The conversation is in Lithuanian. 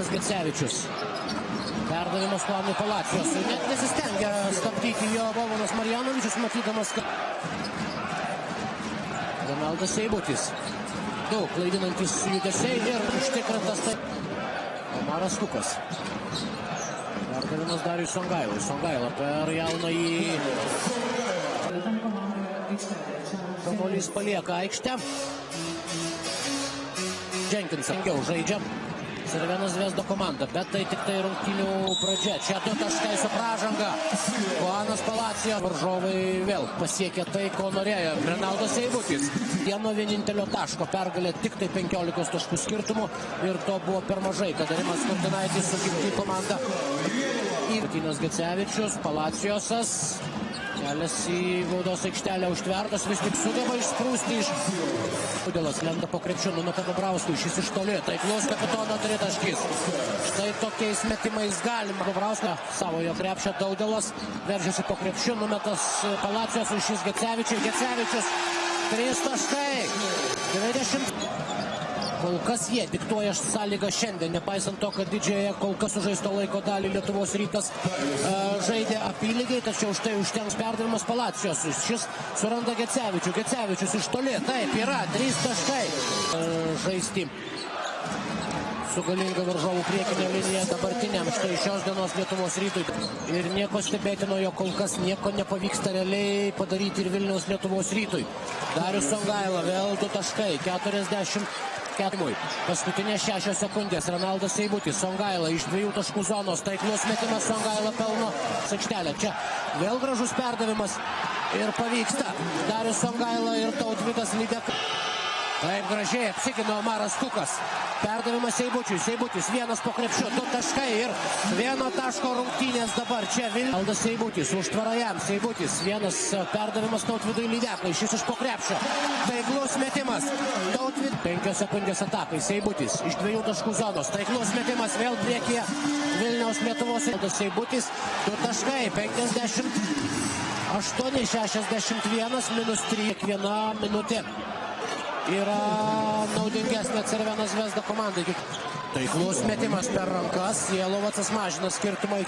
Martynas Gecevičius. Perdavimas Planui Palacijos. Net nesistengia stabdyti jo Vovanas Marjanovičius, matydamas, kad Renaldas Seibutis. Daug klaidinantis judesiai ir užtikrintas taip. Omaras Kukas. Perdavimas Dariui Songailai. Songaila per jaunąjį. Kamuolys palieka aikštę. Jenkins angiau žaidžia. Cervena Zvezda komanda, bet tai tik tai rungtynių pradžia. Čia 2 taškai su pražanga. Juanas Palacijo. Varžovai vėl pasiekė tai, ko norėjo. Renaldas Seibutis. Vieno vienintelio taško pergalė tik tai 15 taškų skirtumų. Ir to buvo per mažai, kada Rimas Kurtinaitis su Gimty komanda. Martynas Gecevičius, Palacijosas. Kelias į baudos aikštelę užtvertas, vis tik sugeba išsprūsti iš... Daudelas lenda po krepšiu, numeta Dabrauskui, šis iš toli, taiklus kapitono tritaškis. Štai tokiais metimais galima. Dabrauską savojo krepšio Daudelas, veržiasi po krepšiu, numetas Palacijos, šis Gecevičius. Gecevičius, 3 taškai, 20. Kol kas jie diktuoja sąlygą šiandien, nepaisant to, kad didžiąją kol kas sužaisto laiko dalį Lietuvos Rytas žaidė apylygiai, tačiau štai užtenks perdavimas Palacijos. Šis suranda Gecevičių. Gecevičius iš toli, taip yra, 3 taškai žaisti su galinga varžovų priekinė linija dabartiniam štai šios dienos Lietuvos Rytui. Ir nieko stebėtino, jo kol kas nieko nepavyksta realiai padaryti ir Vilniaus Lietuvos Rytui. Darius Songaila, vėl 2 taškai, 40. Paskutinės 6 sekundės. Renaldas Seibutis. Songaila iš 2 taškų zonos. Taiklus metimas. Songaila pelno aikštelę. Čia vėl gražus perdavimas. Ir pavyksta. Darius Songaila ir Tautvydas Lydeka. Taip gražiai apsigino Omaras Kukas. Perdavimas Seibučiui. Seibutis vienas po krepšiu. 2 taškai ir 1 taško rungtynės dabar. Čia Renaldas Seibutis. Užtvara jam. Seibutis. Vienas perdavimas Tautvydui Lydekai. Šis iš po krepšio. Taiklus metimas. 5 sekundės atakai. Seibutis iš 2 taškų zonos. Taiklus metimas vėl priekyje Vilniaus Lietuvos. Seibutis 2 taškai. 58-61 minus 3. Kiekviena minutė yra naudingesnė Cervena Zvezda komandai. Taiklus metimas per rankas. Jelovacas mažina skirtumą iki